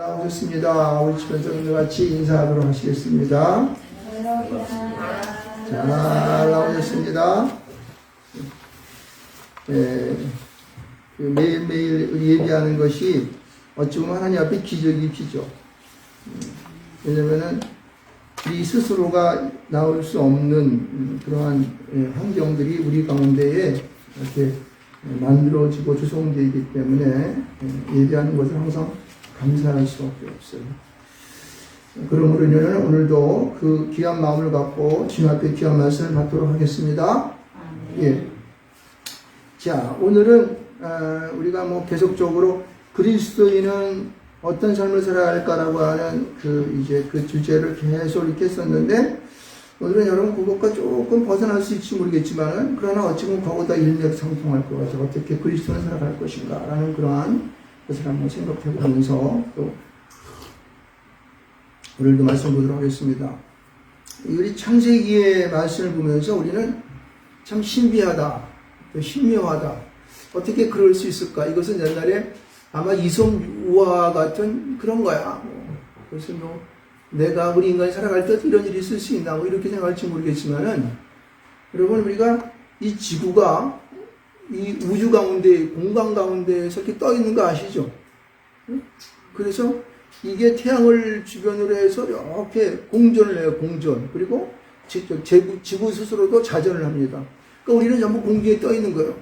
나오셨습니다. 우리 주변사람들 같이 인사하도록 하시겠습니다. 잘 나오셨습니다. 매일매일 예배하는 것이 어찌 보면 하나님 앞에 기적이죠. 왜냐면은 우리 스스로가 나올 수 없는 그러한 환경들이 우리 가운데에 이렇게 만들어지고 조성되어 있기 때문에 예배하는 것을 항상 감사할 수밖에 없어요. 그러므로 오늘도 그 귀한 마음을 갖고 주님 앞에 귀한 말씀을 받도록 하겠습니다. 예. 자, 오늘은 우리가 계속적으로 그리스도인은 어떤 삶을 살아야 할까라고 하는 그 주제를 계속 이렇게 했었는데, 오늘은 여러분 그것과 조금 벗어날 수 있을지 모르겠지만은, 그러나 어찌 보면 그거보다 일맥상통할 것 같아요. 어떻게 그리스도는 살아갈 것인가라는 그러한 것을 한번 생각해 보면서 또 오늘도 말씀 보도록 하겠습니다. 우리 창세기의 말씀을 보면서 우리는 참 신비하다, 또 신묘하다. 어떻게 그럴 수 있을까? 이것은 옛날에 아마 이솝우화 같은 그런 거야. 그래서 내가 우리 인간이 살아갈 때 이런 일이 있을 수 있나 이렇게 생각할지 모르겠지만은, 여러분 우리가 이 지구가 이 우주 가운데 공간 가운데에서 이렇게 떠 있는 거 아시죠? 그래서 이게 태양을 주변으로 해서 이렇게 공전을 해요. 공전. 그리고 지구 스스로도 자전을 합니다. 그러니까 우리는 전부 공중에 떠 있는 거예요.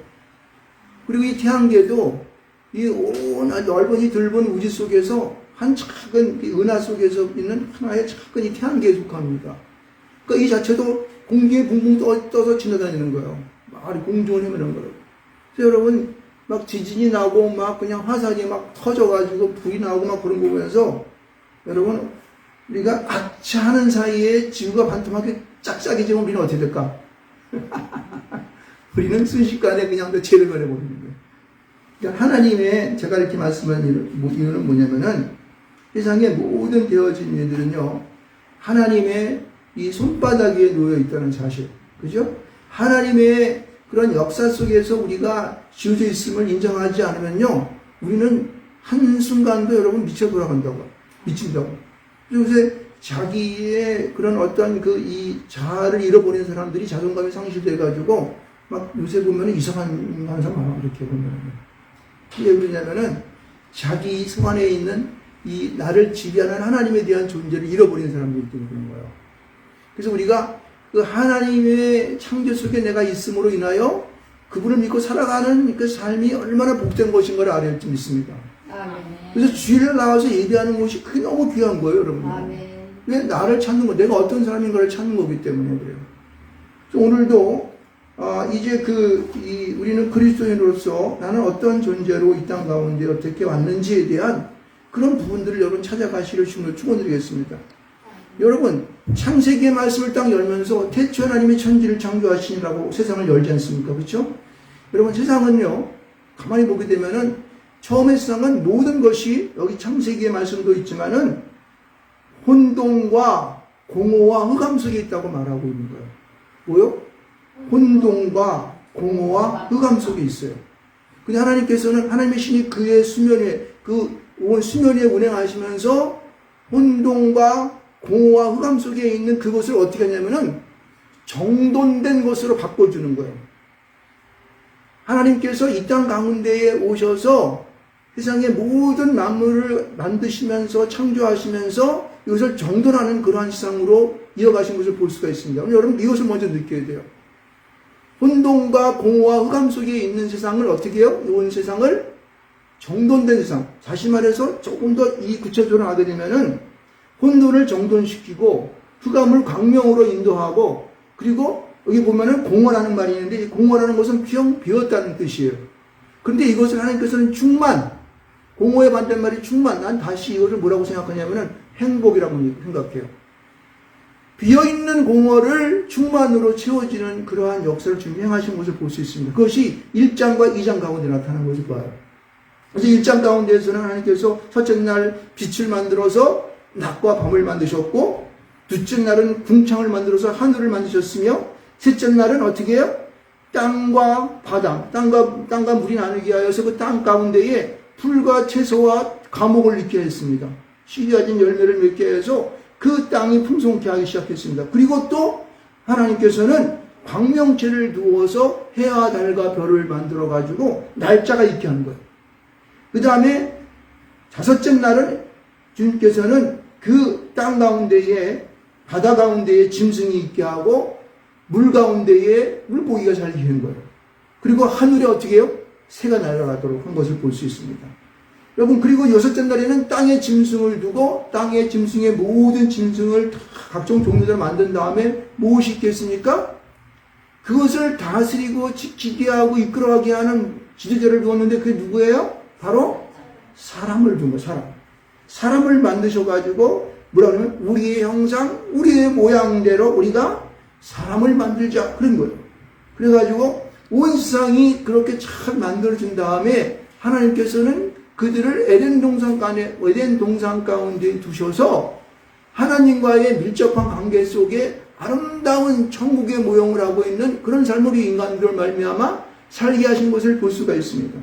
그리고 이 태양계도 이 온 넓은 이 넓은 우주 속에서 한 작은 은하 속에서 있는 하나의 작은 이 태양계에 속합니다. 그러니까 이 자체도 공중에 붕붕 떠서 지나다니는 거예요. 막 공중을 헤매는 거예요. 그래서 여러분 막 지진이 나고 막 그냥 화산이 막 터져가지고 불이 나고 막 그런 거 보면서, 여러분 우리가 아차 하는 사이에 지구가 반토막이 짝짝이지면 우리는 어떻게 될까? 우리는 순식간에 그냥 더 체력을 해버리는 거예요. 그러니까 하나님의, 제가 이렇게 말씀한 이유는 뭐냐면은, 세상의 모든 되어진 일들은요, 하나님의 이 손바닥 위에 놓여 있다는 사실. 그죠? 하나님의 그런 역사 속에서 우리가 지어져 있음을 인정하지 않으면요, 우리는 한순간도 여러분 미쳐 돌아간다고. 미친다고. 요새 자기의 그런 어떤 이 자아를 잃어버리는 사람들이 자존감이 상실돼가지고, 막 요새 보면은 이상한 현상 많아, 이렇게 보면은. 왜 그러냐면은, 자기 성 안에 있는 이 나를 지배하는 하나님에 대한 존재를 잃어버리는 사람들이 때문에 그런 거예요. 그래서 우리가 그 하나님의 창조 속에 내가 있음으로 인하여 그분을 믿고 살아가는 그 삶이 얼마나 복된 것인가를 알아야 좀 믿습니다. 아멘. 그래서 주일날 나와서 예배하는 것이 그게 너무 귀한 거예요, 여러분. 아멘. 왜 나를 찾는 거, 내가 어떤 사람인가를 찾는 거기 때문에 그래요. 그래서 오늘도 이제 우리는 그리스도인으로서 나는 어떤 존재로 이 땅 가운데 어떻게 왔는지에 대한 그런 부분들을 여러분 찾아가시를 축원드리겠습니다. 여러분, 창세기의 말씀을 딱 열면서 태초 하나님이 천지를 창조하시니라고 세상을 열지 않습니까? 그렇죠? 여러분, 세상은요, 가만히 보게 되면은 처음에 세상은 모든 것이, 여기 창세기의 말씀도 있지만은 혼돈과 공허와 흑암 속에 있다고 말하고 있는 거예요. 뭐요? 혼돈과 공허와 흑암 속에 있어요. 근데 하나님께서는, 하나님의 신이 그의 수면에, 온 수면 위에 운행하시면서 혼돈과 공허와 흑암 속에 있는 그것을 어떻게 하냐면은 정돈된 것으로 바꿔주는 거예요. 하나님께서 이 땅 가운데에 오셔서 세상의 모든 만물을 만드시면서 창조하시면서 이것을 정돈하는 그러한 세상으로 이어가신 것을 볼 수가 있습니다. 여러분 이것을 먼저 느껴야 돼요. 혼돈과 공허와 흑암 속에 있는 세상을 어떻게 해요? 이 세상을 정돈된 세상. 다시 말해서 조금 더 이 구체적으로 하게 되면은 혼돈을 정돈시키고 흑암을 광명으로 인도하고, 그리고 여기 보면은 공허라는 말이 있는데, 이 공허라는 것은 비었다는 뜻이에요. 그런데 이것을 하나님께서는 충만, 공허의 반대말이 충만. 난 다시 이것을 뭐라고 생각하냐면은 행복이라고 생각해요. 비어있는 공허를 충만으로 채워지는 그러한 역사를 지금 행하신 것을 볼 수 있습니다. 그것이 1장과 2장 가운데 나타나는 것을 봐요. 그래서 1장 가운데에서는 하나님께서 첫째 날 빛을 만들어서 낮과 밤을 만드셨고, 둘째 날은 궁창을 만들어서 하늘을 만드셨으며, 셋째 날은 어떻게 해요? 땅과 바다, 땅과 물이 나누게 하여서 그 땅 가운데에 풀과 채소와 과목을 있게 했습니다. 씨 가진 열매를 맺게 해서 그 땅이 풍성케 하기 시작했습니다. 그리고 또 하나님께서는 광명체를 두어서 해와 달과 별을 만들어 가지고 날짜가 있게 하는 거예요. 그 다음에 다섯째 날은 주님께서는 그 땅 가운데에 바다 가운데에 짐승이 있게 하고 물 가운데에 물고기가 살게 하는 거예요. 그리고 하늘에 어떻게 해요? 새가 날아가도록 한 것을 볼 수 있습니다. 여러분, 그리고 여섯째 날에는 땅에 짐승을 두고 땅의 짐승의 모든 짐승을 각종 종류대로 만든 다음에 무엇이 있겠습니까? 그것을 다스리고 지키게 하고 이끌어가게 하는 지도자를 두었는데 그게 누구예요? 바로 사람을 둔 거예요. 사람을 만드셔가지고 뭐라 그러면 우리의 형상, 우리의 모양대로 우리가 사람을 만들자 그런 거예요. 그래가지고 온 세상이 그렇게 잘 만들어진 다음에 하나님께서는 그들을 에덴 동산 가운데 두셔서 하나님과의 밀접한 관계 속에 아름다운 천국의 모형을 하고 있는 그런 삶으로 인간들을 말미암아 살게 하신 것을 볼 수가 있습니다.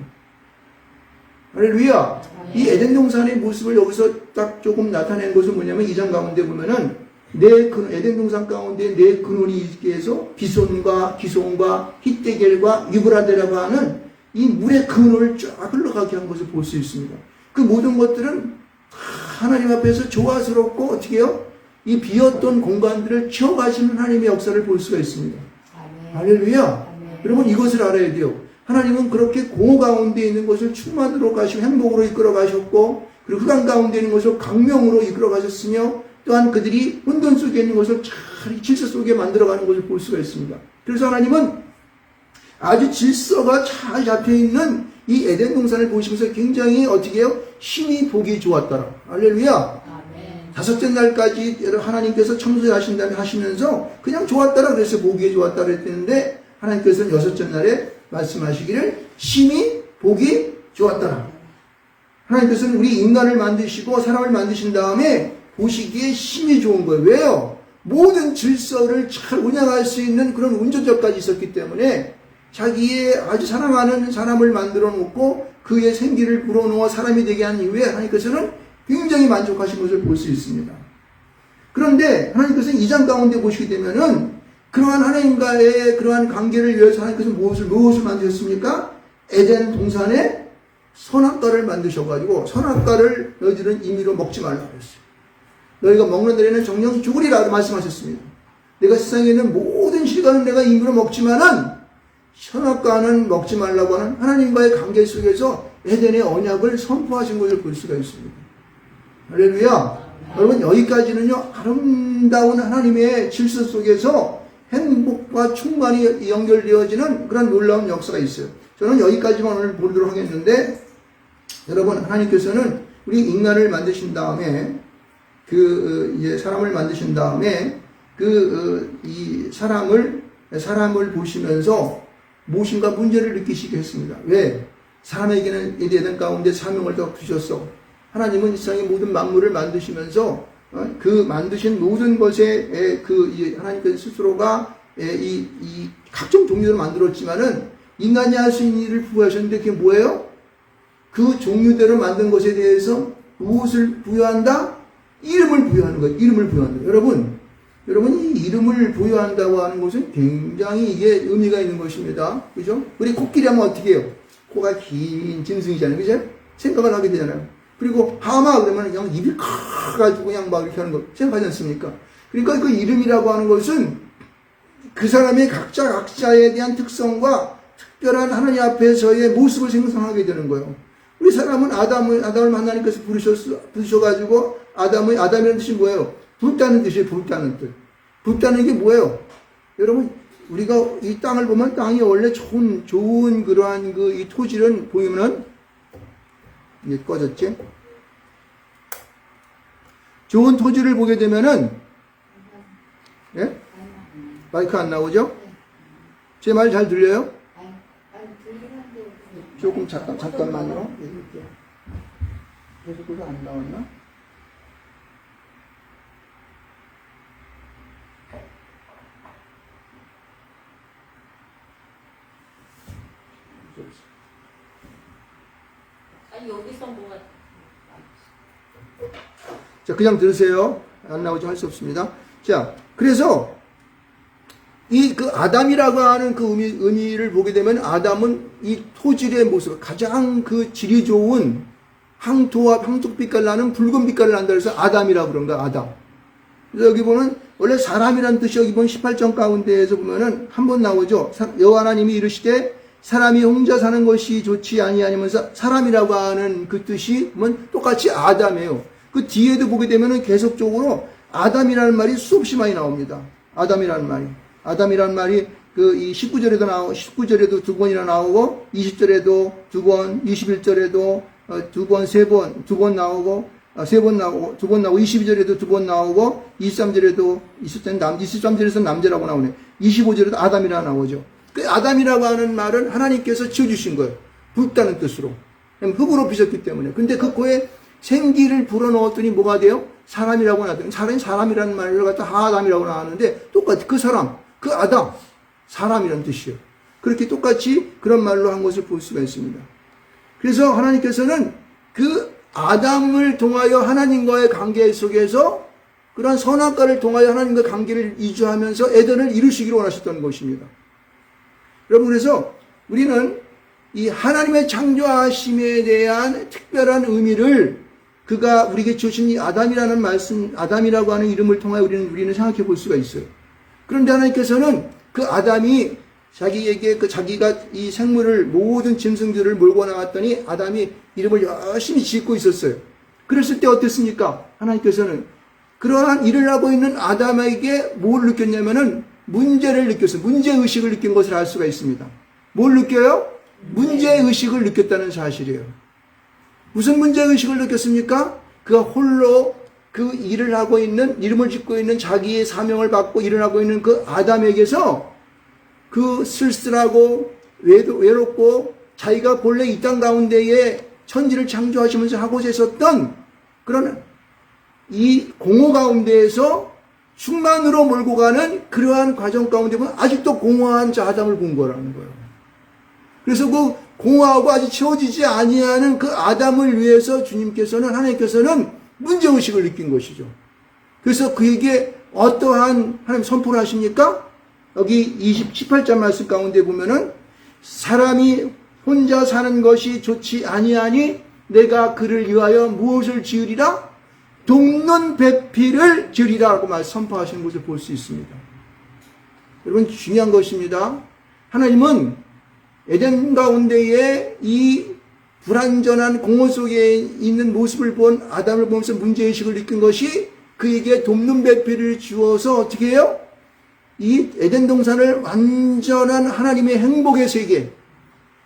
할렐루야. 이 에덴 동산의 모습을 여기서 딱 조금 나타낸 것은 뭐냐면 2장 가운데 보면은 에덴 동산 가운데 네 근원이 있게 해서 비손과 기손과 히데겔과 유브라데라고 하는 이 물의 근원을 쫙 흘러가게 한 것을 볼 수 있습니다. 그 모든 것들은 하나님 앞에서 조화스럽고 어떻게 해요? 이 비었던 공간들을 채워가시는 하나님의 역사를 볼 수가 있습니다. 할렐루야. 여러분 이것을 알아야 돼요. 하나님은 그렇게 공허 가운데 있는 것을 충만으로 가시고 행복으로 이끌어 가셨고 그리고 흑암 가운데 있는 것을 광명으로 이끌어 가셨으며 또한 그들이 혼돈 속에 있는 것을 잘 질서 속에 만들어가는 것을 볼 수가 있습니다. 그래서 하나님은 아주 질서가 잘 잡혀있는 이 에덴 동산을 보시면서 굉장히 어떻게 해요? 심히 보기 좋았더라. 할렐루야. 다섯째 날까지 하나님께서 청소하신 다음에 하시면서 그냥 좋았더라 그래서 보기에 좋았다 그랬는데 하나님께서는 여섯째 날에 말씀하시기를 심히 보기 좋았더라. 하나님께서는 우리 인간을 만드시고 사람을 만드신 다음에 보시기에 심히 좋은 거예요. 왜요? 모든 질서를 잘 운영할 수 있는 그런 운전자까지 있었기 때문에 자기의 아주 사랑하는 사람을 만들어 놓고 그의 생기를 불어넣어 사람이 되게 한 이후에 하나님께서는 굉장히 만족하신 것을 볼 수 있습니다. 그런데 하나님께서는 2장 가운데 보시게 되면은 그러한 하나님과의 그러한 관계를 위해서 하나님께서는 무엇을 만드셨습니까? 에덴 동산에 선악과를 만드셔가지고 선악과를 너희들은 임의로 먹지 말라고 했어요. 너희가 먹는 날에는 정령 죽으리라 말씀하셨습니다. 내가 세상에 있는 모든 시간은 내가 임의로 먹지만은 선악과는 먹지 말라고 하는 하나님과의 관계 속에서 에덴의 언약을 선포하신 것을 볼 수가 있습니다. 할렐루야. 여러분 여기까지는요 아름다운 하나님의 질서 속에서 행복과 충만이 연결되어지는 그런 놀라운 역사가 있어요. 저는 여기까지만 오늘 보도록 하겠는데 여러분 하나님께서는 우리 인간을 만드신 다음에 이제 사람을 만드신 다음에 이 사람을 보시면서 무엇인가 문제를 느끼시게 했습니다. 왜? 사람에게는 에덴 가운데 사명을 더 주셨어. 하나님은 이 세상의 모든 만물을 만드시면서 그 만드신 모든 것에 하나님께서 스스로가 이 각종 종류를 만들었지만은 인간이 할 수 있는 일을 부여하셨는데 그게 뭐예요? 그 종류대로 만든 것에 대해서 무엇을 부여한다? 이름을 부여하는 거예요. 이름을 부여한다. 여러분 이 이름을 부여한다고 하는 것은 굉장히 이게 의미가 있는 것입니다. 그죠? 우리 코끼리 하면 어떻게 해요? 코가 긴 짐승이잖아요. 그죠? 생각을 하게 되잖아요. 그리고 하마 그러면 그냥 입이 커가지고 그냥 막 이렇게 하는 거 생각하지 않습니까? 그러니까 그 이름이라고 하는 것은 그 사람의 각자에 대한 특성과 특별한 하나님 앞에서의 모습을 생성하게 되는 거예요. 우리 사람은 아담을 하나님께서 부르셔가지고 아담이라는 뜻이 뭐예요? 불다는 뜻이에요. 불다는 뜻. 불다는 게 뭐예요? 여러분 우리가 이 땅을 보면 땅이 원래 좋은 그러한 이 토지를 보이면은 이게 꺼졌지? 좋은 토지를 보게 되면은 예? 마이크 안 나오죠? 제 말 잘 들려요? 조금 잠깐만요. 계속 그거 안 나왔나? 아니 여기서 뭐가 자, 그냥 들으세요. 안 나오지 할 수 없습니다. 자, 그래서 그 아담이라고 하는 그 의미를 보게 되면 아담은 이 토질의 모습, 가장 그 질이 좋은 황토와 황토빛깔 나는 붉은 빛깔을 난다 그래서 아담이라고 그런 거야, 아담. 그래서 여기 보면 원래 사람이라는 뜻이 여기 보면 18장 가운데에서 보면은 한 번 나오죠. 여호와 하나님이 이르시되 사람이 혼자 사는 것이 좋지 아니하면서 사람이라고 하는 그 뜻이 보면 똑같이 아담이에요. 그 뒤에도 보게 되면은 계속적으로 아담이라는 말이 수없이 많이 나옵니다. 아담이라는 말이 그 이 19절에도 19절에도 두 번이나 나오고 20절에도 두 번, 21절에도 두 번, 세 번 나오고 세 번 나오고 두 번 나오고 22절에도 두 번 나오고 23절에도 23절에서 남자라고 나오네. 25절에도 아담이라 나오죠. 그 아담이라고 하는 말은 하나님께서 지어주신 거예요. 붉다는 뜻으로. 흙으로 빚었기 때문에. 근데 그 코에 생기를 불어넣었더니 뭐가 돼요? 사람이라고 나왔더니 사람이라는 말을 갖다 아담이라고 나왔는데 똑같이 그 사람, 그 아담, 사람이라는 뜻이에요. 그렇게 똑같이 그런 말로 한 것을 볼 수가 있습니다. 그래서 하나님께서는 그 아담을 통하여 하나님과의 관계 속에서 그러한 선악과를 통하여 하나님과 관계를 이주하면서 에덴을 이루시기를 원하셨던 것입니다. 여러분, 그래서 우리는 이 하나님의 창조하심에 대한 특별한 의미를 그가 우리에게 주신 이 아담이라는 말씀, 아담이라고 하는 이름을 통하여 우리는 생각해 볼 수가 있어요. 그런데 하나님께서는 그 아담이 자기에게 자기가 이 생물을 모든 짐승들을 몰고 나왔더니 아담이 이름을 열심히 짓고 있었어요. 그랬을 때 어땠습니까? 하나님께서는 그러한 일을 하고 있는 아담에게 뭘 느꼈냐면은 문제를 느꼈어요. 문제의식을 느낀 것을 알 수가 있습니다. 뭘 느껴요? 문제의식을 느꼈다는 사실이에요. 무슨 문제의식을 느꼈습니까? 그가 홀로 그 일을 하고 있는, 이름을 짓고 있는 자기의 사명을 받고 일을 하고 있는 그 아담에게서 그 쓸쓸하고 외롭고 자기가 본래 이 땅 가운데에 천지를 창조하시면서 하고자 했었던 그런 이 공허 가운데에서 충만으로 몰고 가는 그러한 과정 가운데 보면 아직도 공허한 자 아담을 본 거라는 거예요. 그래서 그 공허하고 아직 채워지지 아니하는 그 아담을 위해서 하나님께서는 문제의식을 느낀 것이죠. 그래서 그에게 어떠한 하나님 선포를 하십니까? 여기 18절 말씀 가운데 보면은 사람이 혼자 사는 것이 좋지 아니하니 내가 그를 위하여 무엇을 지으리라? 돕는 배필을 지으리라고 선포하시는 것을 볼 수 있습니다. 여러분, 중요한 것입니다. 하나님은 에덴 가운데에 이 불완전한 공허 속에 있는 모습을 본 아담을 보면서 문제의식을 느낀 것이 그에게 돕는 배필을 주어서 어떻게 해요? 이 에덴 동산을 완전한 하나님의 행복의 세계,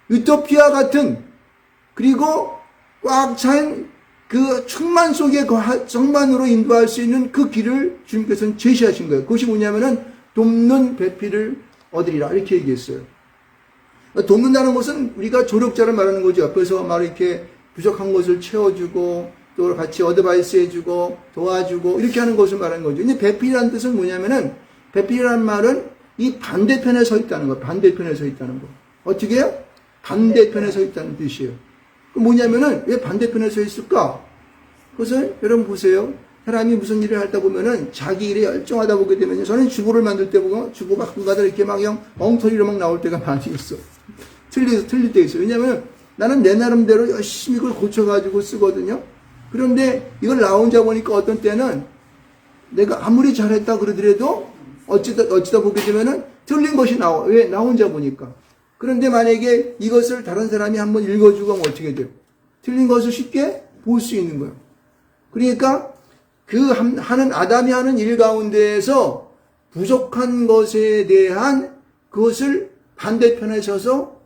유토피아 같은, 그리고 꽉 찬 그 충만 속의 정만으로 인도할 수 있는 그 길을 주님께서는 제시하신 거예요. 그것이 뭐냐면은 돕는 배필을 얻으리라 이렇게 얘기했어요. 돕는다는 것은 우리가 조력자를 말하는 거죠. 옆에서 막 이렇게 부족한 것을 채워주고 또 같이 어드바이스 해주고 도와주고 이렇게 하는 것을 말하는 거죠. 근데 배필이라는 뜻은 뭐냐면은 배필이라는 말은 이 반대편에 서 있다는 거. 반대편에 서 있다는 거. 어떻게 해요? 반대편에 서 있다는 뜻이에요. 뭐냐면은 왜 반대편에 서 있을까? 그것을 여러분 보세요. 사람이 무슨 일을 하다 보면은 자기 일에 열정하다 보게 되면 저는 주부를 만들 때 보면 주부가 가끔가다 이렇게 막 그냥 엉터리로 막 나올 때가 많이 있어. 틀릴 때 있어요. 왜냐면 나는 내 나름대로 열심히 이걸 고쳐가지고 쓰거든요. 그런데 이걸 나 혼자 보니까 어떤 때는 내가 아무리 잘했다 그러더라도 어찌다 보게 되면은 틀린 것이 나와. 왜? 나 혼자 보니까. 그런데 만약에 이것을 다른 사람이 한번 읽어주고 하면 어떻게 돼요? 틀린 것을 쉽게 볼 수 있는 거예요. 그러니까 하는 아담이 하는 일 가운데에서 부족한 것에 대한 그것을 반대편에 서서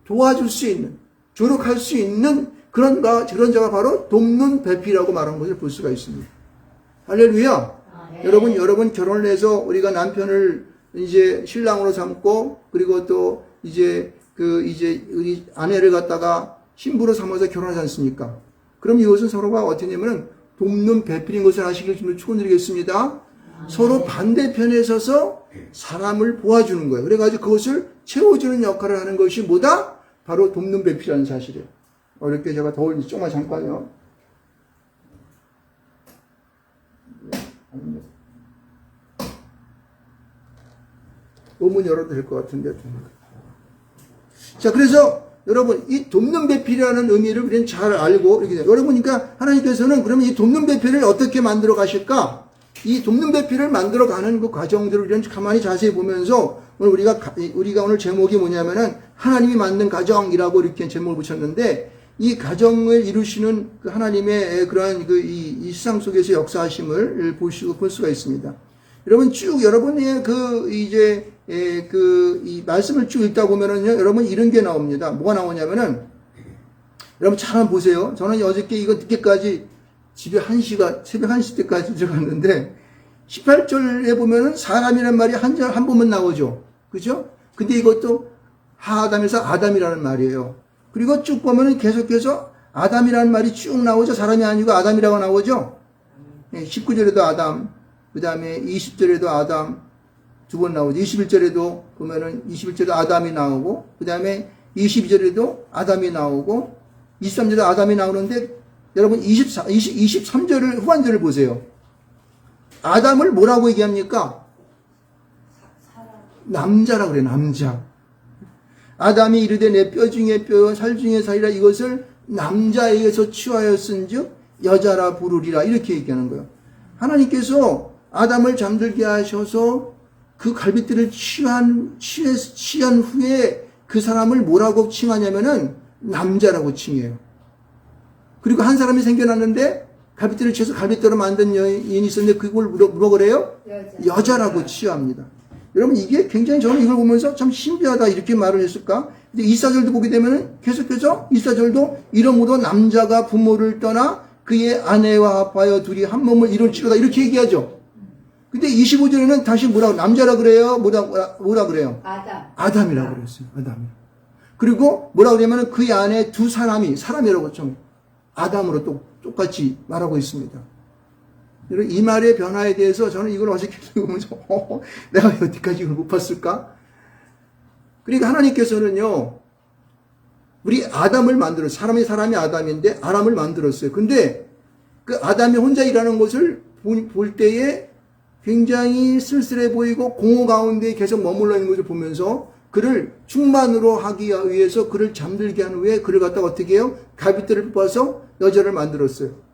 도와줄 수 있는, 조력할 수 있는 그런 자가 바로 돕는 배필이라고 말하는 것을 볼 수가 있습니다. 할렐루야. 네. 여러분 결혼을 해서 우리가 남편을 이제 신랑으로 삼고 그리고 또 이제 우리 아내를 갖다가 신부로 삼아서 결혼하지 않습니까? 그럼 이것은 서로가 어떻게 되냐면은 돕는 배필인 것을 아시기를 축원드리겠습니다. 서로 반대편에 서서 사람을 도와주는 거예요. 그래가지고 그것을 채워주는 역할을 하는 것이 뭐다? 바로 돕는 배필이라는 사실이에요. 어렵게 제가 더 조금만 잠깐요. 원문 열어도 될 것 같은데. 자, 그래서 여러분, 이 돕는 배필이라는 의미를 우리는 잘 알고, 이렇게 돼요. 여러분, 그러니까 하나님께서는 그러면 이 돕는 배필을 어떻게 만들어 가실까? 이 돕는 배필을 만들어 가는 그 과정들을 우리는 가만히 자세히 보면서, 오늘 우리가 오늘 제목이 뭐냐면은, 하나님이 만든 가정이라고 이렇게 제목을 붙였는데, 이 가정을 이루시는 그 하나님의 그러한 이 세상 속에서 역사하심을 볼 수가 있습니다. 여러분, 쭉 여러분의 이 말씀을 쭉 읽다 보면은요, 여러분 이런 게 나옵니다. 뭐가 나오냐면은, 여러분 잘 한번 보세요. 저는 어저께 이거 늦게까지 집에 새벽 1시 때까지 들어갔는데, 18절에 보면은 사람이란 말이 한 번만 나오죠. 그죠? 근데 이것도 하아담에서 아담이라는 말이에요. 그리고 쭉 보면은 계속해서 아담이라는 말이 쭉 나오죠. 사람이 아니고 아담이라고 나오죠. 19절에도 아담, 그 다음에 20절에도 아담 두 번 나오죠. 21절에도 보면은 21절에도 아담이 나오고, 그 다음에 22절에도 아담이 나오고, 23절에도 아담이 나오는데, 여러분 23절을 후반절을 보세요. 아담을 뭐라고 얘기합니까? 남자라고 그래요. 남자. 아담이 이르되 내 뼈 중에 뼈, 살 중에 살이라, 이것을 남자에게서 취하였은즉 여자라 부르리라, 이렇게 얘기하는 거예요. 하나님께서 아담을 잠들게 하셔서 그 갈빗대를 취한 후에 그 사람을 뭐라고 칭하냐면은 남자라고 칭해요. 그리고 한 사람이 생겨났는데 갈빗대를 취해서 갈빗대로 만든 여인이 있었는데 그걸 뭐라고 그래요? 여자라고 취합니다. 여러분, 이게 굉장히 저는 이걸 보면서 참 신비하다 이렇게 말을 했을까? 근데 24절도 보게 되면은 계속해서 24절도 이러므로 남자가 부모를 떠나 그의 아내와 합하여 둘이 한 몸을 이룰지로다, 이렇게 얘기하죠. 근데 25절에는 다시 남자라 그래요? 뭐라 그래요? 아담이라고 그랬어요. 아담이. 그리고 뭐라 그러냐면은 그의 안에 두 사람이라고 좀 아담으로 또 똑같이 말하고 있습니다. 여러분, 이 말의 변화에 대해서 저는 이걸 어저께 보면서 내가 여태까지 이걸 못 봤을까? 그러니까 하나님께서는요, 우리 아담을 만들었어요. 사람이 아담인데 아담을 만들었어요. 근데 그 아담이 혼자 일하는 것을 볼 때에 굉장히 쓸쓸해 보이고 공허 가운데 계속 머물러 있는 것을 보면서 그를 충만으로 하기 위해서 그를 잠들게 한 후에 그를 갖다가 어떻게 해요? 갈빗대를 뽑아서 여자를 만들었어요.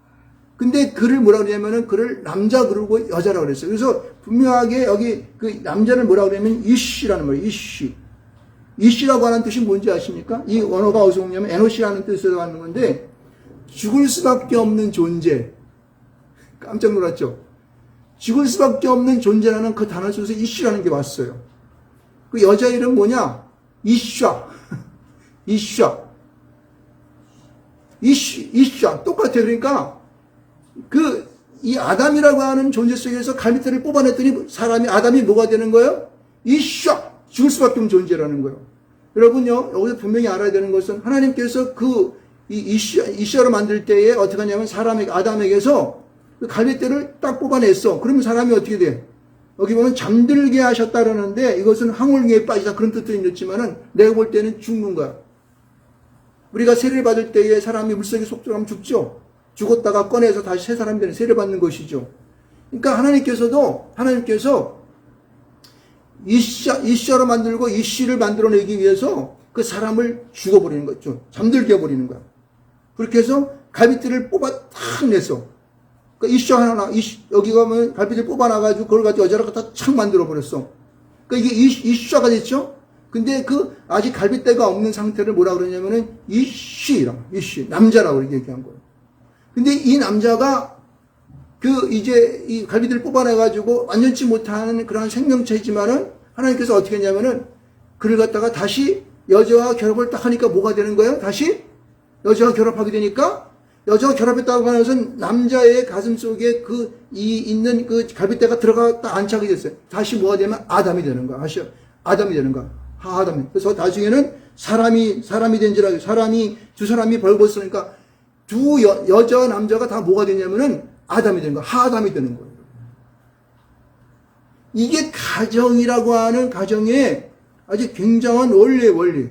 근데 그를 뭐라 그러냐면은 그를 남자 그러고 여자라고 그랬어요. 그래서 분명하게 여기 그 남자를 뭐라 그러냐면 이쉬라는 말이에요. 이쉬라고 하는 뜻이 뭔지 아십니까? 이 언어가 어디서 오냐면 에노시라는 뜻으로 하는 건데, 죽을 수밖에 없는 존재. 깜짝 놀랐죠? 죽을 수밖에 없는 존재라는 그 단어 속에서 이쉬라는 게 왔어요. 그 여자 이름 뭐냐? 이쉬. 똑같아요. 그러니까 이 아담이라고 하는 존재 속에서 갈빗대를 뽑아냈더니 아담이 뭐가 되는 거예요? 죽을 수밖에 없는 존재라는 거예요. 여러분요, 여기서 분명히 알아야 되는 것은 하나님께서 이쉬로 만들 때에 어떻게 하냐면 아담에게서 그 갈빗대를 딱 뽑아냈어. 그러면 사람이 어떻게 돼? 여기 보면 잠들게 하셨다 그러는데 이것은 항울기에 빠지다 그런 뜻도 있지만은 내가 볼 때는 죽는 거야. 우리가 세례를 받을 때에 사람이 물속에 속 들어가면 죽죠. 죽었다가 꺼내서 다시 새 사람이 되는 세례를 받는 것이죠. 그러니까 하나님께서 이쉬로 만들고 이쉬를 만들어내기 위해서 그 사람을 죽어버리는 거죠. 잠들게 해버리는 거야. 그렇게 해서 갈빗대를 뽑아 탁 내서, 그러니까 이쉬 하나, 여기 가면 갈빗대를 뽑아놔가지고 그걸 가지고 여자를 갖다 착 만들어버렸어. 그러니까 이게 이쉬가 됐죠? 근데 아직 갈빗대가 없는 상태를 뭐라 그러냐면은 이쉬, 남자라고 이렇게 얘기한 거예요. 근데 이 남자가 이제 이 갈빗대를 뽑아내가지고 완전치 못하는 그런 생명체이지만은 하나님께서 어떻게 했냐면은 그를 갖다가 다시 여자와 결합을 딱 하니까 뭐가 되는 거예요? 다시 여자와 결합하게 되니까 여자와 결합했다고 하는 것은 남자의 가슴 속에 있는 갈빗대가 들어갔다 안착이 됐어요. 다시 뭐가 되면 아담이 되는 거야. 아담이 되는 거야. 하아담이. 그래서 나중에는 사람이 된지라, 두 사람이 벌거졌으니까 여자와 남자가 다 뭐가 되냐면은 아담이 되는 거야. 하아담이 되는 거예요. 이게 가정이라고 하는 가정의 아주 굉장한 원리. 그러니까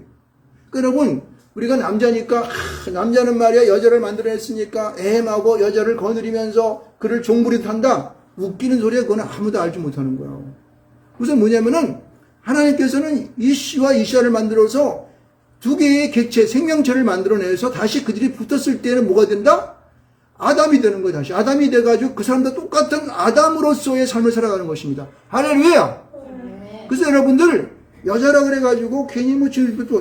여러분, 우리가 남자니까, 남자는 말이야, 여자를 만들어냈으니까, 애하고 여자를 거느리면서 그를 종부리듯 한다? 웃기는 소리야. 그건 아무도 알지 못하는 거야. 우선 뭐냐면은, 하나님께서는 이 씨와 이 씨를 만들어서 두 개의 객체, 생명체를 만들어내서 다시 그들이 붙었을 때는 뭐가 된다? 아담이 되는 거예요, 다시. 아담이 돼가지고 그 사람도 똑같은 아담으로서의 삶을 살아가는 것입니다. 할렐루야! 그래서 여러분들, 여자라 그래가지고 괜히 뭐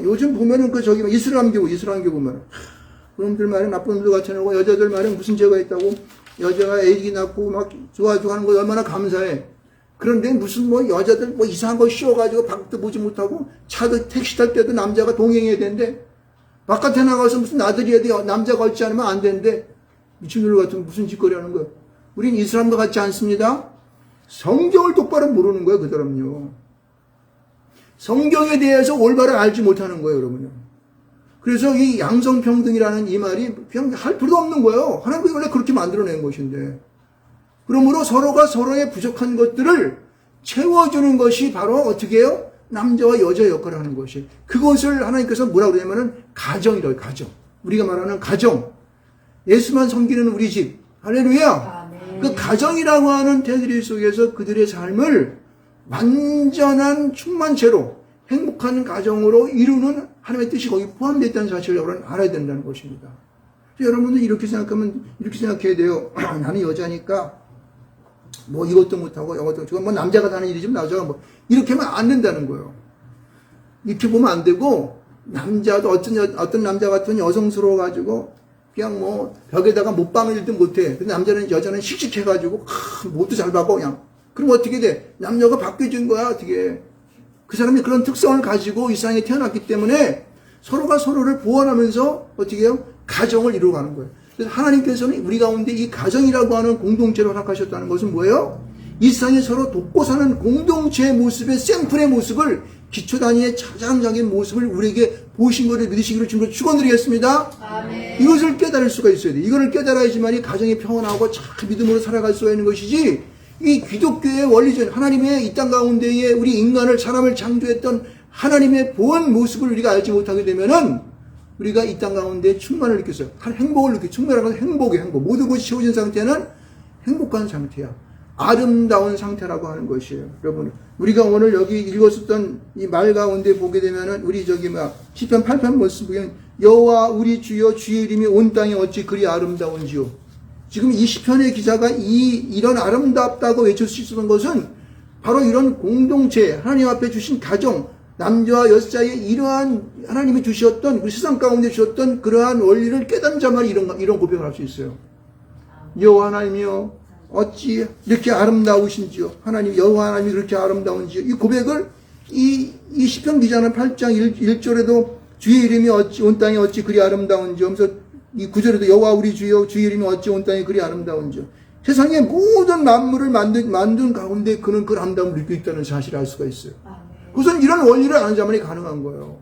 요즘 보면은 그 저기 이슬람교 보면은 그놈들 말은 나쁜 놈들 같이 하고 여자들 말은 무슨 죄가 있다고 여자가 애기 낳고 막 좋아지고 하는 거 얼마나 감사해. 그런데 무슨 뭐 여자들 뭐 이상한 거 씌워가지고 밖도 보지 못하고 차도 택시 탈 때도 남자가 동행해야 되는데 바깥에 나가서 무슨 나들이해야 돼. 남자가 걸지 않으면 안 되는데 미친놈들 같은 무슨 짓거리 하는 거야. 우린 이슬람과 같지 않습니다. 성경을 똑바로 모르는 거예요, 그 사람은요. 성경에 대해서 올바로 알지 못하는 거예요, 여러분요. 그래서 이 양성평등이라는 이 말이 그냥 할 필요도 없는 거예요. 하나님이 원래 그렇게 만들어낸 것인데. 그러므로 서로가 서로의 부족한 것들을 채워주는 것이 바로 어떻게 해요? 남자와 여자의 역할을 하는 것이. 그것을 하나님께서 뭐라고 그러냐면은 가정이라고, 가정. 우리가 말하는 가정. 예수만 섬기는 우리 집. 할렐루야! 그 가정이라고 하는 테두리 속에서 그들의 삶을 완전한 충만체로 행복한 가정으로 이루는 하나님의 뜻이 거기 포함되어 있다는 사실을 여러분은 알아야 된다는 것입니다. 여러분들 이렇게 생각하면 이렇게 생각해야 돼요. 나는 여자니까 뭐 이것도 못하고 이것도 저건 뭐 남자가 하는 일이지만 남자가 뭐 이렇게 하면 안 된다는 거예요. 이렇게 보면 안 되고 남자도 어떤 남자 같은 여성스러워가지고 그냥 뭐 벽에다가 못 박는 일도 못해. 근데 여자는 씩씩해가지고 못도 잘 박고 그냥. 그럼 어떻게 돼? 남녀가 바뀌어진 거야, 어떻게. 그 사람이 그런 특성을 가지고 이 세상에 태어났기 때문에 서로가 서로를 보완하면서 어떻게 해요? 가정을 이루어가는 거예요. 그래서 하나님께서는 우리 가운데 이 가정이라고 하는 공동체를 허락하셨다는 것은 뭐예요? 이 세상에 서로 돕고 사는 공동체의 모습의 샘플의 모습을 기초단위의 차장적인 모습을 우리에게 보신 것을 믿으시기를 주님으로 축원드리겠습니다. 아멘. 이것을 깨달을 수가 있어야 돼. 이거를 깨달아야지만이 가정이 평온하고 참 믿음으로 살아갈 수가 있는 것이지. 이 기독교의 원리전, 하나님의 이 땅 가운데에 우리 인간을, 사람을 창조했던 하나님의 보은 모습을 우리가 알지 못하게 되면은 우리가 이 땅 가운데 충만을 느꼈어요. 행복을 느껴. 충만한 건 행복이에요, 행복. 모든 것이 채워진 상태는 행복한 상태야. 아름다운 상태라고 하는 것이에요. 여러분, 우리가 오늘 여기 읽었었던 이 말 가운데 보게 되면은 우리 시편 8편 말씀 보면 여호와 우리 주여 주의 이름이 온 땅에 어찌 그리 아름다운지요. 지금 이 시편의 기자가 이런 아름답다고 외칠 수 있었던 것은 바로 이런 공동체, 하나님 앞에 주신 가정, 남자와 여자의 이러한 하나님이 주셨던, 그 세상 가운데 주셨던 그러한 원리를 깨닫는 자만 이런 고백을 할 수 있어요. 여호와 하나님이여, 어찌 이렇게 아름다우신지요. 하나님, 여호와 하나님이 그렇게 아름다운지요. 이 고백을 이 시편 기자는 8장 1절에도 주의 이름이 어찌 온 땅에 어찌 그리 아름다운지요 하면서 이 구절에도 여호와 우리 주여 주의 이름이 어찌 온 땅에 그리 아름다운지요. 세상의 모든 만물을 만든 가운데 그는 그 아름다움을 느끼고 있다는 사실을 알 수가 있어요. 그것은 이런 원리를 아는 자만이 가능한 거예요.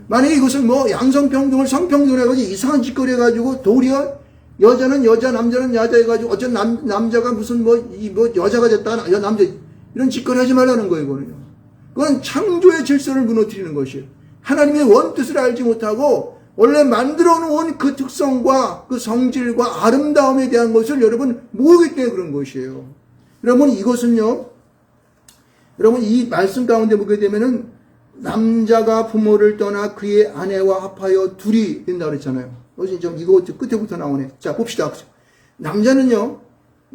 만약에 이것을 뭐 양성평등을 성평등을 해가지고 이상한 짓거리 해가지고 도리어 여자는 여자, 남자는 여자 해가지고 어쩐 남자가 무슨 뭐 여자가 됐다, 남자, 이런 짓거리 하지 말라는 거예요, 이거는요. 그건 창조의 질서를 무너뜨리는 것이에요. 하나님의 원뜻을 알지 못하고 원래 만들어 놓은 그 특성과 그 성질과 아름다움에 대한 것을 여러분 모르기 때문에 그런 것이에요. 여러분 이것은요, 여러분 이 말씀 가운데 보게 되면은 남자가 부모를 떠나 그의 아내와 합하여 둘이 된다고 그랬잖아요. 이거 끝에부터 나오네. 자, 봅시다. 남자는요,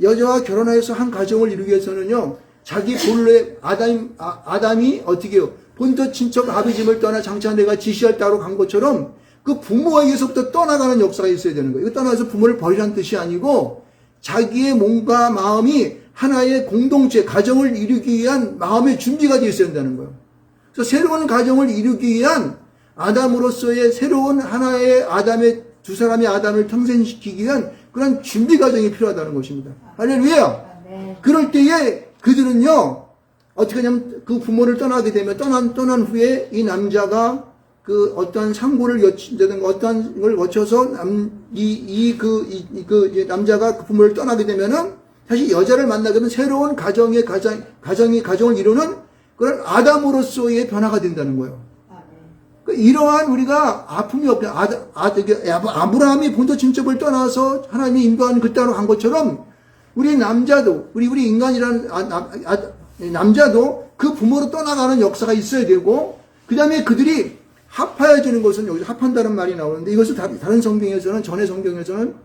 여자와 결혼해서 한 가정을 이루기 위해서는요, 자기 본래 아담이 어떻게 해요? 본토 친척 아비집을 떠나 장차 내가 지시할 따로 간 것처럼 그 부모에게서부터 떠나가는 역사가 있어야 되는 거예요. 이거 떠나서 부모를 버리라는 뜻이 아니고 자기의 몸과 마음이 하나의 공동체, 가정을 이루기 위한 마음의 준비가 되어 있어야 된다는 거예요. 그래서 새로운 가정을 이루기 위한 아담으로서의 새로운 하나의 아담의 두 사람의 아담을 탄생시키기 위한 그런 준비 과정이 필요하다는 것입니다. 할렐루야! 그럴 때에 그들은요, 어떻게 하냐면 그 부모를 떠나게 되면 떠난 후에 이 남자가 그 어떤 상고를 여친다든가 어떤 걸 거쳐서 남자가 그 부모를 떠나게 되면은 다시 여자를 만나게 되면 새로운 가정을 이루는 그런 아담으로서의 변화가 된다는 거예요. 이러한 우리가 아픔이 없게 아브라함이 본토 친척을 떠나서 하나님이 인도하는 그 땅으로 간 것처럼 우리 남자도 우리 인간이라는 남자도 그 부모로 떠나가는 역사가 있어야 되고, 그 다음에 그들이 합하여지는 것은, 여기서 합한다는 말이 나오는데, 이것을 다른 성경에서는, 전의 성경에서는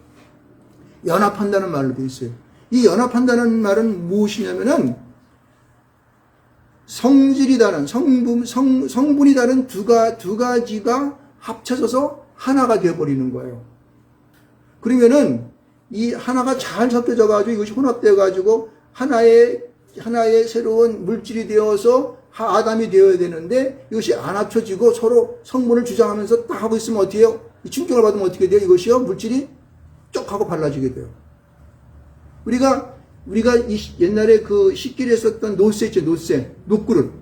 연합한다는 말로 되어 있어요. 이 연합한다는 말은 무엇이냐면은, 성질이 다른, 성분이 다른 두 가지가 합쳐져서 하나가 되어버리는 거예요. 그러면은, 이 하나가 잘 섞여져가지고, 이것이 혼합되어가지고, 하나의 새로운 물질이 되어서 아담이 되어야 되는데, 이것이 안 합쳐지고 서로 성분을 주장하면서 딱 하고 있으면 어떻게 해요? 충격을 받으면 어떻게 돼요? 이것이요, 물질이 쪽 하고 발라지게 돼요. 우리가 옛날에 그 식기를 썼던 노쇠 있죠, 녹그릇.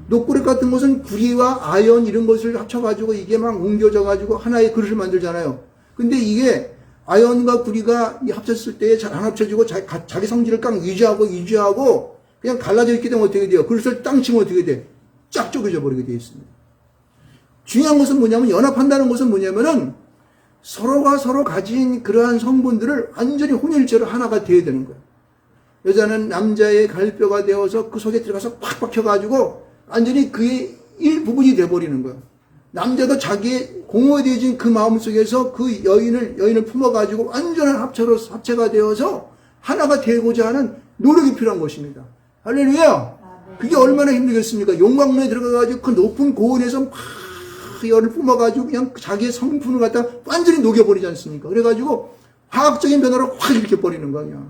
녹그릇 같은 것은 구리와 아연 이런 것을 합쳐가지고 이게 막 옮겨져가지고 하나의 그릇을 만들잖아요. 근데 이게 아연과 구리가 합쳤을 때 잘 안 합쳐지고 자기 성질을 깡 유지하고 그냥 갈라져 있게 되면 어떻게 돼요? 그릇을 땅 치면 어떻게 돼? 쫙 쪼개져 버리게 되어 있습니다. 중요한 것은 뭐냐면, 연합한다는 것은 뭐냐면은 서로가 서로 가진 그러한 성분들을 완전히 혼일체로 하나가 되어야 되는 거예요. 여자는 남자의 갈뼈가 되어서 그 속에 들어가서 팍 박혀가지고 완전히 그의 일부분이 돼버리는 거예요. 남자도 자기의 공허되어진 그 마음 속에서 그 여인을 품어가지고 완전한 합체가 되어서 하나가 되고자 하는 노력이 필요한 것입니다. 할렐루야! 그게 얼마나 힘들겠습니까? 용광로에 들어가가지고 그 높은 고온에서 막 열을 뿜어가지고 그냥 자기의 성분을 갖다 완전히 녹여버리지 않습니까? 그래가지고 화학적인 변화로 확 일으켜버리는 거야.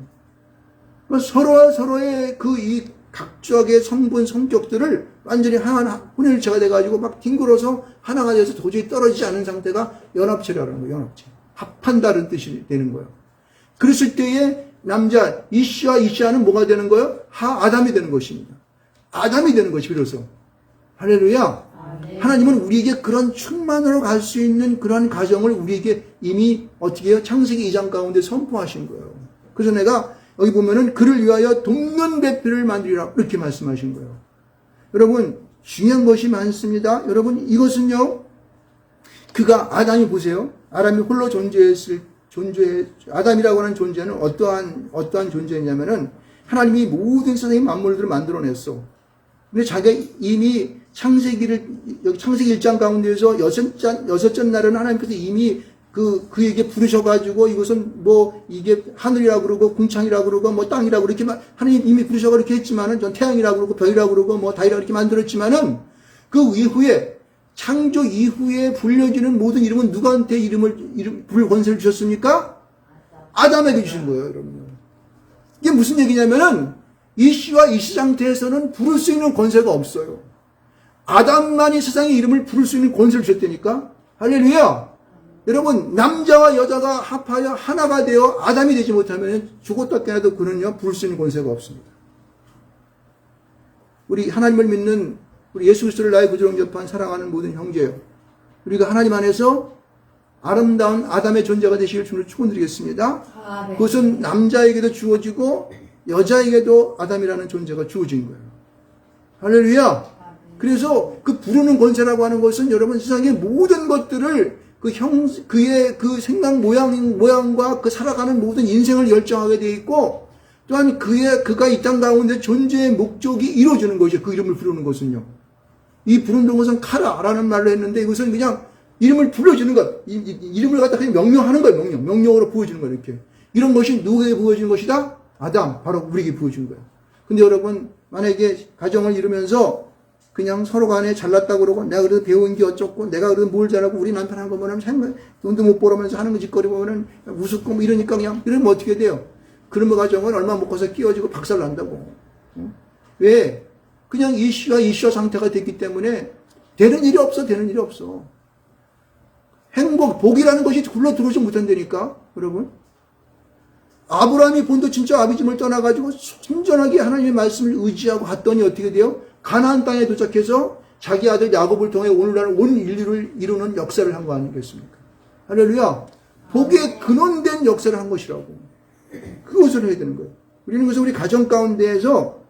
서로의 이 각각의 성분, 성격들을 완전히 하나, 혼혈체가 돼가지고 막 뒹굴어서 하나가 돼서 도저히 떨어지지 않은 상태가 연합체라는 거예요, 연합체. 합한다는 뜻이 되는 거예요. 그랬을 때에 남자, 이씨와 이씨와는 뭐가 되는 거예요? 아담이 되는 것입니다. 아담이 되는 것이 비로소. 할렐루야. 하나님은 우리에게 그런 충만으로 갈 수 있는 그런 가정을 우리에게 이미 어떻게 해요? 창세기 2장 가운데 선포하신 거예요. 그래서 내가 여기 보면은 그를 위하여 동년배필을 만들리라 이렇게 말씀하신 거예요. 여러분, 중요한 것이 많습니다. 여러분, 이것은요, 아담이 보세요. 아담이 홀로 아담이라고 하는 존재는 어떠한 존재냐면은 하나님이 모든 세상의 만물들을 만들어냈어. 근데 자기가 이미 창세기 1장 가운데에서 여섯째 날은 하나님께서 이미 그에게 부르셔가지고 이것은 이게 하늘이라고 그러고 궁창이라고 그러고 땅이라고 이렇게 하나님 이미 부르셔가 이렇게 했지만은 전 태양이라고 그러고 별이라고 그러고 달이라고 이렇게 만들었지만은 그 이후에 창조 이후에 불려지는 모든 이름은 누구한테 부를 권세를 주셨습니까? 아담에게 주신 거예요, 여러분. 이게 무슨 얘기냐면은 이씨와 이씨 상태에서는 부를 수 있는 권세가 없어요. 아담만이 세상의 이름을 부를 수 있는 권세를 주셨다니까? 할렐루야! 여러분, 남자와 여자가 합하여 하나가 되어 아담이 되지 못하면 죽었다 깨어나도 그는요, 부를 수 있는 권세가 없습니다. 우리 하나님을 믿는 우리 예수 그리스도를 나의 구주로 영접한 사랑하는 모든 형제요. 우리가 하나님 안에서 아름다운 아담의 존재가 되시길 주님을 축원드리겠습니다. 그것은 남자에게도 주어지고 여자에게도 아담이라는 존재가 주어진 거예요. 할렐루야! 그래서 그 부르는 권세라고 하는 것은 여러분 세상의 모든 것들을 그의 그 생각 모양과 그 살아가는 모든 인생을 열정하게 되어 있고 또한 그가 이 땅 가운데 존재의 목적이 이루어지는 것이죠. 그 이름을 부르는 것은요. 이 부르는 것은 카라라는 말로 했는데 이것은 그냥 이름을 불러주는 것. 이름을 갖다 그냥 명령하는 거예요. 명령으로 부어주는 거예요. 이렇게. 이런 것이 누구에게 부어지는 것이다? 아담. 바로 우리에게 부어주는 거예요. 근데 여러분 만약에 가정을 이루면서 그냥 서로 간에 잘났다고 그러고 내가 그래도 배운 게 어쩌고 내가 그래도 뭘 잘하고 우리 남편 한 거 보면 돈도 못 벌어면서 하는 거 짓거리 보면은 우습고 이러니까 그냥 이러면 어떻게 돼요? 그런 가정은 얼마 못 가서 끼어지고 박살 난다고. 왜? 그냥 이씨와 상태가 됐기 때문에 되는 일이 없어. 복이라는 것이 굴러 들어오지 못한다니까, 여러분. 아브라함이 본도 진짜 아비집을 떠나가지고 순전하게 하나님의 말씀을 의지하고 갔더니 어떻게 돼요? 가나안 땅에 도착해서 자기 아들 야곱을 통해 오늘날 온 인류를 이루는 역사를 한 거 아니겠습니까? 할렐루야. 복에 근원된 역사를 한 것이라고. 그것을 해야 되는 거예요. 우리는 그래서 우리 가정 가운데에서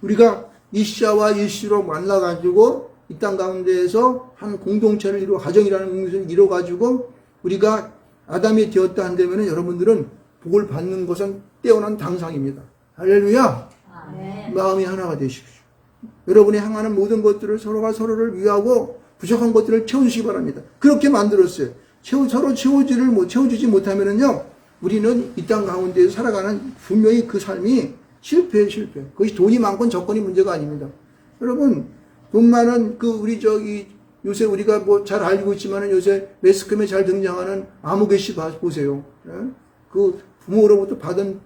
우리가 이씨와 이씨로 만나가지고 이 땅 가운데에서 한 공동체를 이루어 가정이라는 공동체를 이루어가지고 우리가 아담이 되었다 한다면 여러분들은 복을 받는 것은 뛰어난 당상입니다. 할렐루야. 아멘. 마음이 하나가 되십시오. 여러분이 향하는 모든 것들을 서로가 서로를 위하고 부족한 것들을 채워주시기 바랍니다. 그렇게 만들었어요. 서로 채워주지 못하면은요, 우리는 이 땅 가운데서 살아가는 분명히 그 삶이 실패. 그것이 돈이 많건 적건이 문제가 아닙니다. 여러분, 돈 많은 요새 우리가 뭐 잘 알고 있지만은 요새 매스컴에 잘 등장하는 아무개 씨 보세요. 예? 그 부모로부터 받은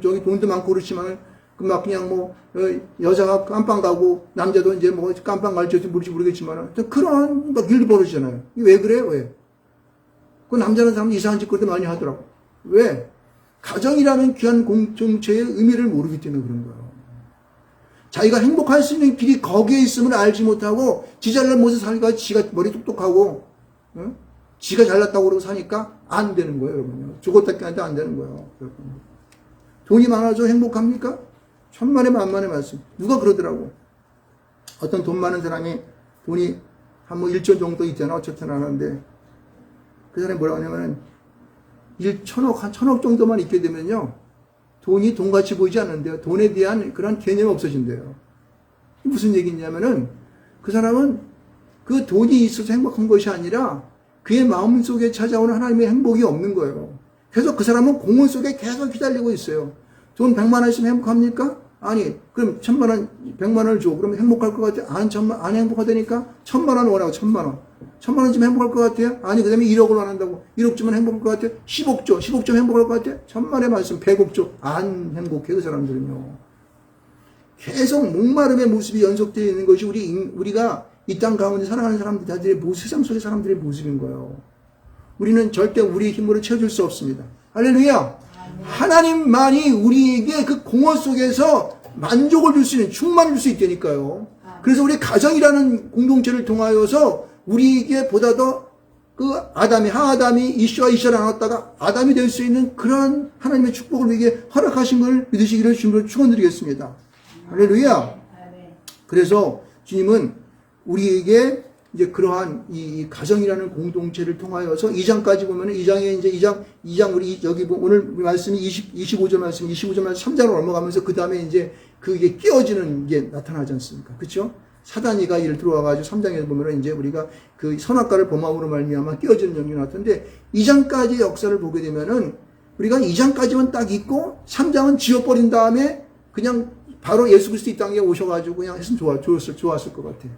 돈도 많고 그렇지만은 막 그냥 뭐 여자가 깜빵 가고 남자도 이제 뭐 깜빵 갈지 모르겠지만은 그런 막 일이 벌어지잖아요. 왜 그래요? 왜? 그 남자는 사람 이상한 짓거리도 많이 하더라고. 왜? 가정이라는 귀한 공동체의 의미를 모르기 때문에 그런 거예요. 자기가 행복할 수 있는 길이 거기에 있음을 알지 못하고 지 잘난 모습 살니까 지가 머리 똑똑하고 지가 잘났다고 그러고 사니까 안 되는 거예요, 여러분요. 죽었다 깨어나도 안 되는 거예요. 여러분. 돈이 많아서 행복합니까? 천만의 만만의 말씀. 누가 그러더라고. 어떤 돈 많은 사람이 돈이 한 뭐 1조 정도 있잖아. 어쨌든 하는데 그 사람이 뭐라고 하냐면은 1,000억 정도만 있게 되면요. 돈이 돈같이 보이지 않는데요. 돈에 대한 그런 개념이 없어진대요. 무슨 얘기냐면은 그 사람은 그 돈이 있어서 행복한 것이 아니라 그의 마음속에 찾아오는 하나님의 행복이 없는 거예요. 그래서 그 사람은 공허 속에 계속 휘달리고 있어요. 돈 100만 원 있으면 행복합니까? 아니, 그럼 1000만 원, 100만 원을 줘. 그러면 행복할 것 같아요? 안 행복하다니까? 1000만 원 원하고 1000만 원. 1000만 원 주면 행복할 것 같아요? 아니, 그 다음에 1억을 원한다고. 1억 주면 행복할 것 같아요? 10억 줘. 10억 주면 행복할 것 같아요? 천만의 말씀, 100억 줘. 안 행복해, 그 사람들은요. 계속 목마름의 모습이 연속되어 있는 것이 우리가 이 땅 가운데 살아가는 사람들의 모습, 세상 속의 사람들의 모습인 거예요. 우리는 절대 우리의 힘으로 채워줄 수 없습니다. 할렐루야! 하나님만이 우리에게 그 공허 속에서 만족을 줄 수 있는, 충만을 줄 수 있다니까요. 그래서 우리 가정이라는 공동체를 통하여서 우리에게 보다 더 하아담이 이슈와 이슈를 나눴다가 아담이 될 수 있는 그런 하나님의 축복을 우리에게 허락하신 걸 믿으시기를 주님으로 축원드리겠습니다. 할렐루야. 그래서 주님은 우리에게 이제 그러한 이 가정이라는 공동체를 통하여서 2장까지 보면은 2장에 이제 2장 우리 여기 오늘 말씀이 25절 말씀 3장으로 넘어가면서 그 다음에 이제 그게 끼어지는 게 나타나지 않습니까? 그렇죠? 사단이가 이를 들어와가지고 3장에 보면은 이제 우리가 그 선악과를 범함으로 말미암아 끼어지는 영이 나왔던데 2장까지 역사를 보게 되면은 우리가 2장까지만 딱 있고 3장은 지워버린 다음에 그냥 바로 예수 그리스도 이 땅에 오셔가지고 그냥 했으면 좋았을 것 같아요.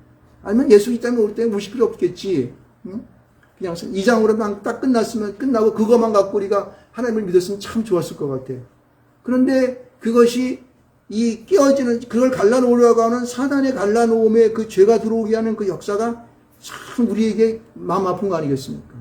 아니면 예수 이 땅에 올 때 모실 필요 없겠지. 응? 그냥 2장으로만 딱 끝나고 그것만 갖고 우리가 하나님을 믿었으면 참 좋았을 것 같아요. 그런데 그것이 이 끼어지는, 그걸 갈라놓으려고 하는 사단의 갈라놓음에 그 죄가 들어오게 하는 그 역사가 참 우리에게 마음 아픈 거 아니겠습니까?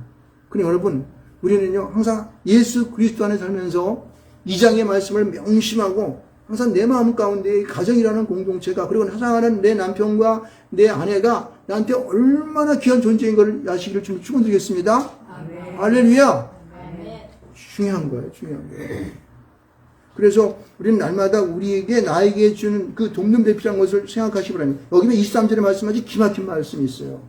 그러니 여러분, 우리는요, 항상 예수 그리스도 안에 살면서 2장의 말씀을 명심하고 항상 내 마음 가운데 가정이라는 공동체가 그리고 사랑하는 내 남편과 내 아내가 나한테 얼마나 귀한 존재인 걸 아시기를 좀 축원드리겠습니다. 아멘. 할렐루야. 아멘. 중요한 거예요. 그래서 우리는 날마다 나에게 주는 그 돕는 대피라는 것을 생각하시기 바랍니다. 여기는 23절의 말씀하지 기막힌 말씀이 있어요.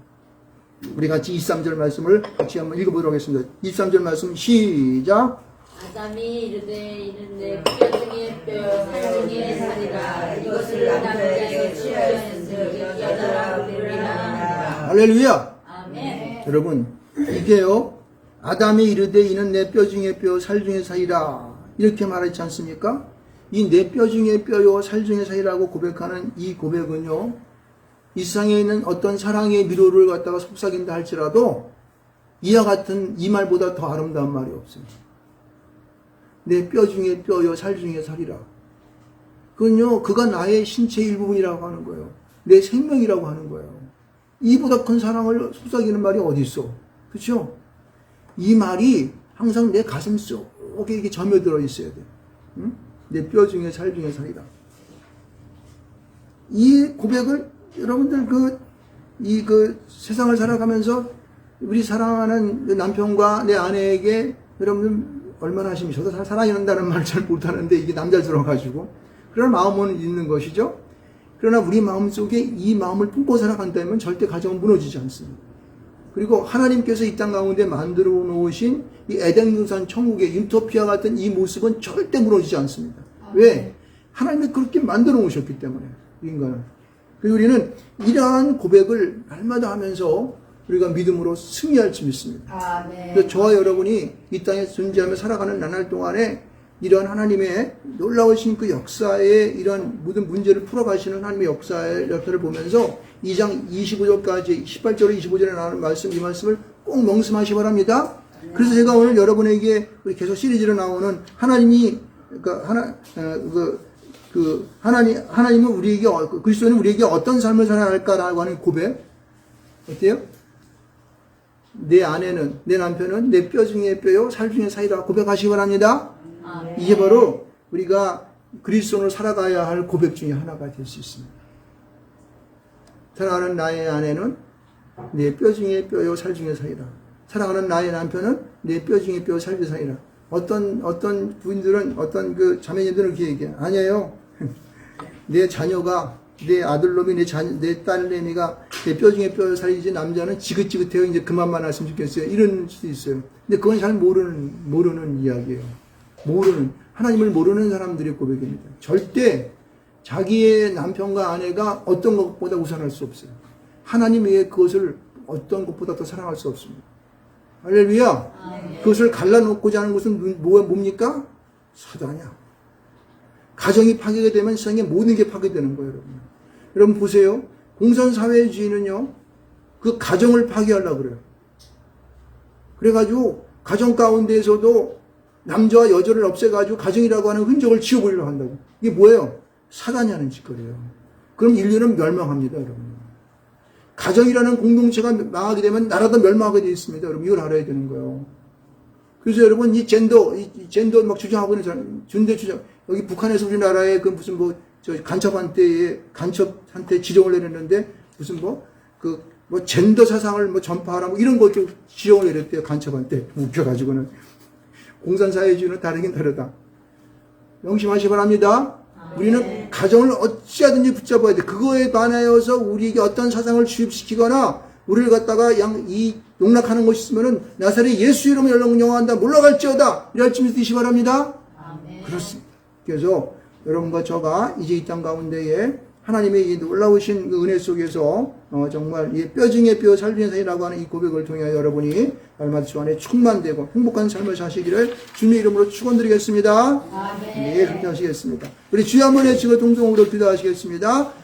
우리 같이 23절 말씀을 같이 한번 읽어보도록 하겠습니다. 23절 말씀 시작. 아담이 이르되 뼈 중에 뼈, 살 중에 살이라. 이것을 남자에게 취하였으니 여자라 부르리라. 할렐루야. 아멘. 여러분, 이게요, 아담이 이르되 이는 내 뼈 중에 뼈, 살 중에 살이라. 이렇게 말하지 않습니까? 이 내 뼈 중에 뼈요, 살 중에 살이라고 고백하는 이 고백은요, 이 세상에 있는 어떤 사랑의 미로를 갖다가 속삭인다 할지라도 이와 같은 이 말보다 더 아름다운 말이 없습니다. 내 뼈 중에 뼈요, 살 중에 살이라. 그건요, 그가 나의 신체 일부분이라고 하는 거예요. 내 생명이라고 하는 거예요. 이보다 큰 사랑을 속삭이는 말이 어디 있어? 그렇죠? 이 말이 항상 내 가슴 속에 이게 점여들어 있어야 돼. 응? 내 뼈 중에 살 중에 살이라. 이 고백을 여러분들 세상을 살아가면서 우리 사랑하는 남편과 내 아내에게 여러분들 얼마나 하십니까? 저도 사랑한다는 말을 잘 못하는데 이게 남자스러워가지고 그런 마음은 있는 것이죠. 그러나 우리 마음속에 이 마음을 품고 살아간다면 절대 가정은 무너지지 않습니다. 그리고 하나님께서 이 땅 가운데 만들어 놓으신 이 에덴 동산 천국의 유토피아 같은 이 모습은 절대 무너지지 않습니다. 왜? 하나님이 그렇게 만들어 놓으셨기 때문에, 인간은. 그리고 우리는 이러한 고백을 날마다 하면서 우리가 믿음으로 승리할 줄 믿습니다. 그래서 저와 여러분이 이 땅에 존재하며 살아가는 나날 동안에 이러한 하나님의 놀라우신 그 역사의 이러한 모든 문제를 풀어가시는 하나님의 역사를 보면서 2장 25절까지 18절 25절에 나오는 이 말씀을 꼭 명심하시기 바랍니다. 그래서 제가 오늘 여러분에게 우리 계속 시리즈로 나오는 하나님이 하나님은 우리에게 그리스도는 우리에게 어떤 삶을 살아야 할까라고 하는 고백 어때요? 내 아내는 내 남편은 내 뼈 중에 뼈요 살 중에 살이라 고백하시기 바랍니다. 이게 바로 우리가 그리스도로 살아가야 할 고백 중에 하나가 될 수 있습니다. 사랑하는 나의 아내는 내 뼈 중에 뼈요 살 중에 살이라. 사랑하는 나의 남편은 내 뼈 중에 뼈 살 중에 살이라. 어떤 부인들은 어떤 그 자매님들은 그렇게 얘기해요. 아니에요. 내 자녀가 내 아들놈이 내 딸내미가 내 뼈 중에 뼈 살이지 남자는 지긋지긋해요. 이제 그만만 했으면 좋겠어요. 이런 수도 있어요. 근데 그건 잘 모르는 이야기예요. 하나님을 모르는 사람들의 고백입니다. 절대 자기의 남편과 아내가 어떤 것보다 우선할 수 없어요. 하나님 외에 그것을 어떤 것보다 더 사랑할 수 없습니다. 할렐루야. 그것을 갈라놓고자 하는 것은 뭡니까? 사단이야. 가정이 파괴가 되면 세상의 모든 게 파괴되는 거예요, 여러분. 여러분 보세요. 공산사회주의는요, 그 가정을 파괴하려고 그래요. 그래가지고 가정 가운데에서도 남자와 여자를 없애가지고 가정이라고 하는 흔적을 지워버리려고 한다고. 이게 뭐예요? 사단이 하는 짓거리예요. 그럼 인류는 멸망합니다, 여러분. 가정이라는 공동체가 망하게 되면 나라도 멸망하게 되어 있습니다. 여러분, 이걸 알아야 되는 거예요. 그래서 여러분, 이 젠더 막 주장하고 있는 사람, 존재 주장, 여기 북한에서 우리나라에 그 무슨 간첩한테 지령을 내렸는데, 무슨 젠더 사상을 전파하라, 이런 거 좀 지령을 내렸대요, 간첩한테. 웃겨가지고는. 공산사회주의는 다르긴 다르다. 명심하시기 바랍니다. 우리는 가정을 어찌하든지 붙잡아야 돼. 그거에 관하여서 우리에게 어떤 사상을 주입시키거나 우리를 갖다가 용락하는 것이 있으면은 나사렛 예수 이름으로 영원한다 몰라갈지어다 이럴 줄 믿으시기 바랍니다. 그렇습니다. 그래서 여러분과 저가 이제 이 땅 가운데에 하나님의 이 놀라우신 그 은혜 속에서 정말 이 뼈 중에 뼈 살 중에 살이라고 하는 이 고백을 통해 여러분이 날마다 주 안에 충만되고 행복한 삶을 사시기를 주님의 이름으로 축원드리겠습니다. 네, 그렇게 하시겠습니다. 우리 주여 한번 외치고 동성으로 기도하시겠습니다.